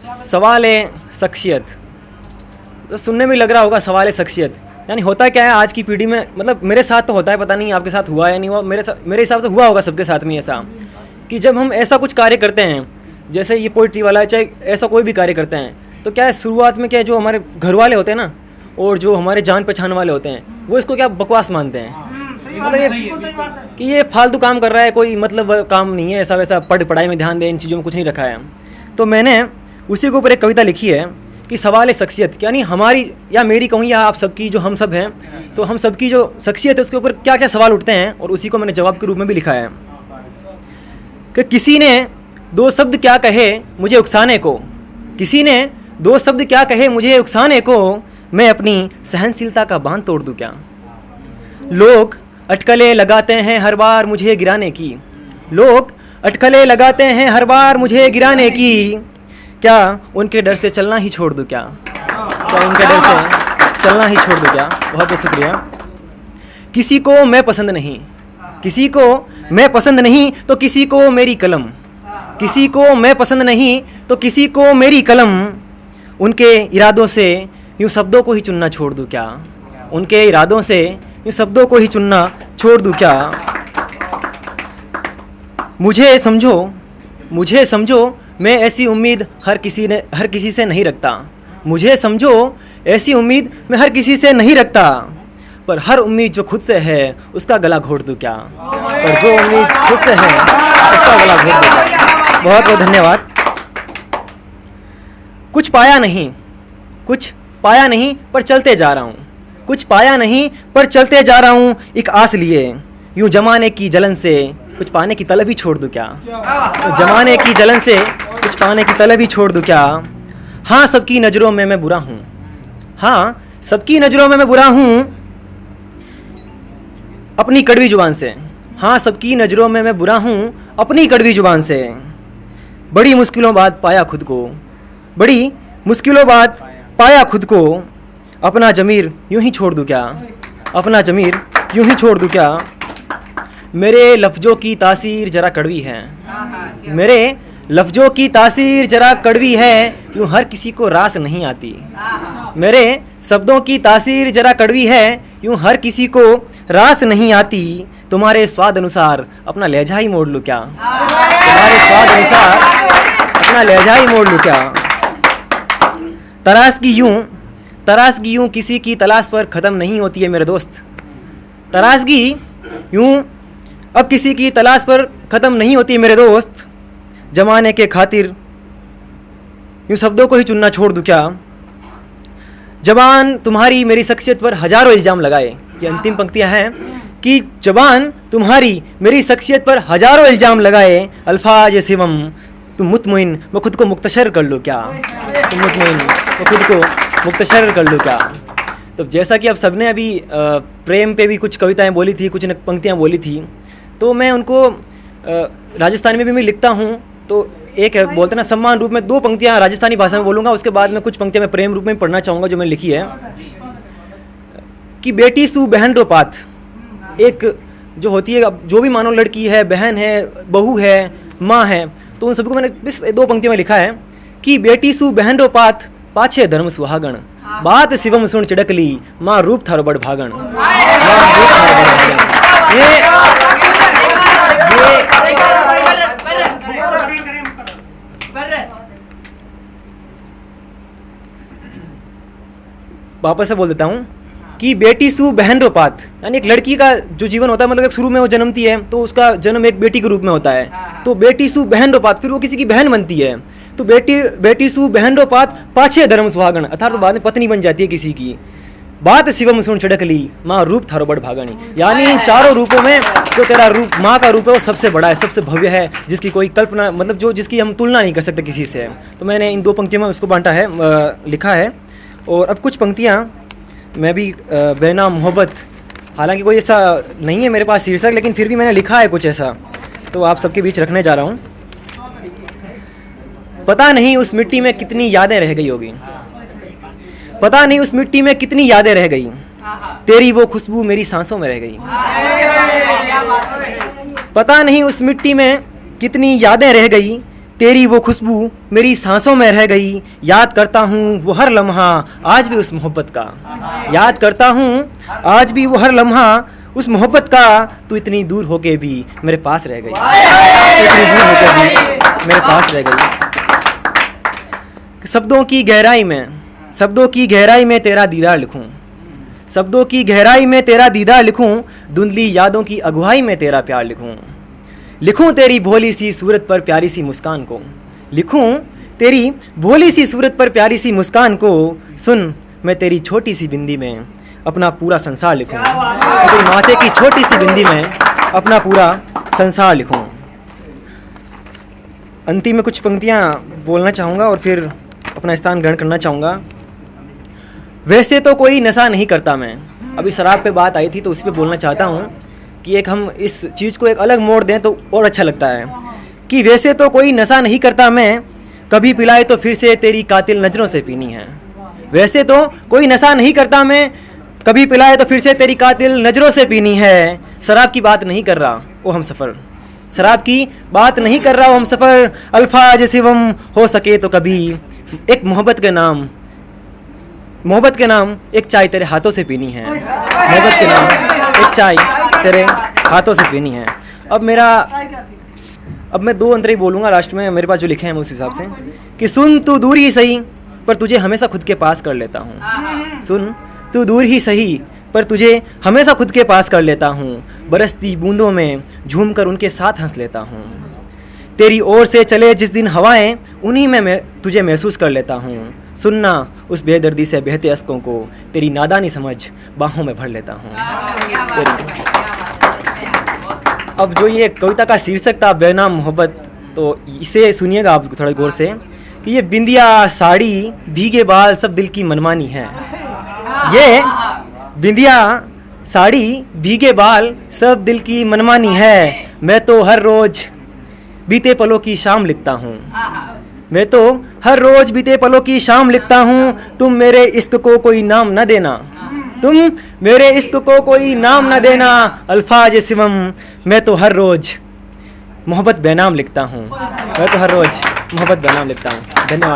सवाल है शख्सियत, तो सुनने में लग रहा होगा सवाल है शख्सियत, यानी होता क्या है आज की पीढ़ी में, मतलब मेरे साथ तो होता है, पता नहीं आपके साथ हुआ या नहीं हुआ, मेरे हिसाब से हुआ होगा सबके साथ में ऐसा, कि जब हम ऐसा कुछ कार्य करते हैं, जैसे ये पोइट्री वाला है, चाहे ऐसा कोई भी कार्य करते हैं, तो क्या है शुरुआत में क्या है, जो हमारे घर वाले होते हैं ना और जो हमारे जान पहचान वाले होते हैं, वो इसको क्या बकवास मानते हैं, मतलब कि ये फालतू काम कर रहा है, कोई मतलब काम नहीं है, ऐसा वैसा, पढ़ाई में ध्यान दे, इन चीज़ों में कुछ नहीं रखा है। तो मैंने उसी के ऊपर एक कविता लिखी है कि सवाल है शख्सियत, यानी हमारी या मेरी कहूँ या आप सबकी, जो हम सब हैं, तो हम सबकी जो शख्सियत है उसके ऊपर क्या क्या सवाल उठते हैं, और उसी को मैंने जवाब के रूप में भी लिखा है कि किसी ने दो शब्द क्या कहे मुझे उकसाने को, किसी ने दो शब्द क्या कहे मुझे उकसाने को, मैं अपनी सहनशीलता का बांध तोड़ दूं क्या। लोग अटकलें लगाते हैं हर बार मुझे गिराने की, लोग अटकलें लगाते हैं हर बार मुझे गिराने की, क्या उनके डर से चलना ही छोड़ दूं क्या, क्या उनके डर से चलना ही छोड़ दूं क्या। बहुत बहुत शुक्रिया। किसी को मैं पसंद नहीं, किसी को मैं पसंद नहीं तो किसी को मेरी कलम, किसी को मैं पसंद नहीं तो किसी को मेरी कलम, उनके इरादों से यूं शब्दों को ही चुनना छोड़ दूं क्या, उनके इरादों से यूं शब्दों को ही चुनना छोड़ दूं क्या। मुझे समझो, मुझे समझो, मैं ऐसी उम्मीद हर किसी से नहीं रखता, मुझे समझो ऐसी उम्मीद मैं हर किसी से नहीं रखता, पर हर उम्मीद जो खुद से है उसका गला घोट दूं क्या, पर जो उम्मीद खुद से है उसका गला घोट दूं क्या। बहुत बहुत धन्यवाद। कुछ पाया नहीं, कुछ पाया नहीं पर चलते जा रहा हूँ, कुछ पाया नहीं पर चलते जा रहा हूँ एक आस लिए, यूं जमाने की जलन से कुछ पाने की तलब ही छोड़ दूं क्या, तो जमाने की जलन से कुछ पाने की तलब ही छोड़ दूं क्या। हाँ सबकी नज़रों में मैं बुरा हूँ, हाँ सबकी नज़रों में मैं बुरा हूँ अपनी कड़वी जुबान से, हाँ सबकी नज़रों में मैं बुरा हूँ अपनी कड़वी जुबान से। बड़ी मुश्किलों बाद पाया खुद को, बड़ी मुश्किलों बाद पाया खुद को, अपना ज़मीर यूं ही छोड़ दूं क्या, अपना ज़मीर यूं ही छोड़ दूं क्या। मेरे लफ्ज़ों की तासीर ज़रा कड़वी है, मेरे लफ्ज़ों की तासीर ज़रा कड़वी है, यूं हर किसी को रास नहीं आती, मेरे शब्दों की तासीर ज़रा कड़वी है, यूं हर किसी को रास नहीं आती। तुम्हारे स्वाद अनुसार अपना लहजा ही मोड़ लूँ क्या, तुम्हारे स्वाद अनुसार अपना लहजा ही मोड़ लूँ क्या। तरासगी यूं किसी की तलाश पर ख़त्म नहीं होती है मेरे दोस्त, तरासगी यूं अब किसी की तलाश पर ख़त्म नहीं होती है मेरे दोस्त। जमाने के खातिर यूं शब्दों को ही चुनना छोड़ दूं क्या। जबान तुम्हारी मेरी शख्सियत पर हजारों इल्ज़ाम लगाए, ये अंतिम पंक्तियां हैं कि जबान तुम्हारी मेरी शख्सियत पर हजारों इल्ज़ाम लगाए, अल्फाज सिवम तुम मुतमईन मैं खुद को मुख्तसर कर लूँ क्या, तुम मुतमईन मैं खुद को मुख्तसर कर लूँ क्या। तो जैसा कि आप सबने अभी प्रेम पे भी कुछ कविताएं बोली थी, कुछ पंक्तियां बोली थी, तो मैं उनको राजस्थानी में भी मैं लिखता हूँ, तो एक बोलते ना सम्मान रूप में दो पंक्तियां राजस्थानी भाषा में बोलूँगा, उसके बाद में कुछ पंक्तियां मैं प्रेम रूप में पढ़ना चाहूँगा जो मैंने लिखी है कि बेटी सु बहन रो पात, एक जो होती है जो भी मानो लड़की है, बहन है, बहू है, माँ है, तो उन सभी को मैंने इस दो पंक्तियों में लिखा है कि बेटी सु बहन रो पात पाछे धर्म सुहागण, बात शिवम सुन चिड़कली माँ रूप थारो बड़ भागण। वापस से बोल देता हूँ कि बेटी सु बहन रो पात, यानी एक लड़की का जो जीवन होता है, मतलब एक शुरू में वो जन्मती है तो उसका जन्म एक बेटी के रूप में होता है, तो बेटी सु बहन रो पात, फिर वो किसी की बहन बनती है, तो बेटी सु बहन रो पात पाछे धर्म सुहागण, अर्थात तो बाद में पत्नी बन जाती है किसी की। बात शिवम सुन छिड़कली माँ रूप थारो बड़ भागणी, यानी इन चारों रूपों में जो तेरा रूप माँ का रूप है वो सबसे बड़ा है, सबसे भव्य है, जिसकी कोई कल्पना, मतलब जो जिसकी हम तुलना नहीं कर सकते किसी से। तो मैंने इन दो पंक्तियों में उसको बांटा है, लिखा है। और अब कुछ पंक्तियाँ मैं भी बेना मोहब्बत, हालांकि कोई ऐसा नहीं है मेरे पास शीर्षक, लेकिन फिर भी मैंने लिखा है कुछ ऐसा, तो आप सबके बीच रखने जा रहा हूँ। पता नहीं उस मिट्टी में कितनी यादें रह गई होगी, पता नहीं उस मिट्टी में कितनी यादें रह गई, तेरी वो खुशबू मेरी सांसों में रह गई। पता नहीं उस मिट्टी में कितनी यादें रह गई, तेरी वो खुशबू मेरी सांसों में रह गई, याद करता हूँ वो हर लम्हा आज भी उस मोहब्बत का, याद करता हूँ आज भी वो हर लम्हा उस मोहब्बत का, तू इतनी दूर होके भी मेरे पास रह गई, तू इतनी दूर होके भी मेरे पास रह गई। शब्दों की गहराई में तेरा दीदार लिखूं, शब्दों की गहराई में तेरा दीदार लिखूं, धुंधली यादों की अगुवाई में तेरा प्यार लिखूं, लिखूं तेरी भोली सी सूरत पर प्यारी सी मुस्कान को, लिखूं तेरी भोली सी सूरत पर प्यारी सी मुस्कान को, सुन मैं तेरी छोटी सी बिंदी में अपना पूरा संसार लिखूं, मैं तेरी माथे की छोटी सी बिंदी में अपना पूरा संसार लिखूं। अंतिम में कुछ पंक्तियां बोलना चाहूँगा और फिर अपना स्थान ग्रहण करना चाहूँगा। वैसे तो कोई नशा नहीं करता मैं, अभी शराब पे बात आई थी तो उस पर बोलना चाहता हूँ कि एक हम इस चीज़ को एक अलग मोड़ दें तो और अच्छा लगता है कि वैसे तो कोई नशा नहीं करता मैं, कभी पिलाए तो फिर से तेरी कातिल नज़रों से पीनी है। वैसे तो कोई नशा नहीं करता मैं, कभी पिलाए तो फिर से तेरी कातिल नज़रों से पीनी है। शराब की बात नहीं कर रहा वो हम सफ़र, शराब की बात नहीं कर रहा वो हम सफ़र, अल्फाज सिवम हो सके तो कभी एक मोहब्बत के नाम एक चाय तेरे हाथों से पीनी है, मोहब्बत के नाम एक चाय तेरे हाथों से पीनी है। अब मैं 2 अंतरे बोलूँगा लास्ट में, मेरे पास जो लिखे हैं उस हिसाब से कि सुन तू दूर ही सही पर तुझे हमेशा खुद के पास कर लेता हूँ, सुन तू दूर ही सही पर तुझे हमेशा खुद के पास कर लेता हूँ, बरसती बूंदों में झूम कर उनके साथ हंस लेता हूँ, तेरी ओर से चले जिस दिन हवाएं उन्हीं में मैं तुझे महसूस कर लेता हूँ, सुनना उस बेदर्दी से बहते अश्कों को तेरी नादानी समझ बाहों में भर लेता हूँ। अब जो ये कविता का शीर्षक था बेनाम मोहब्बत, तो इसे सुनिएगा आप थोड़ा गौर से कि ये बिंदिया साड़ी भीगे बाल सब दिल की मनमानी है, ये बिंदिया साड़ी भीगे बाल सब दिल की मनमानी है। मैं तो हर रोज बीते पलों की शाम लिखता हूँ, मैं तो हर रोज बीते पलों की शाम लिखता हूँ, तुम मेरे इश्क को कोई नाम न देना, तुम मेरे इश्क को कोई नाम न देना, अल्फाज सिमम मैं तो हर रोज मोहब्बत बेनाम लिखता हूँ, मैं तो हर रोज मोहब्बत बेनाम लिखता हूँ। धन्यवाद।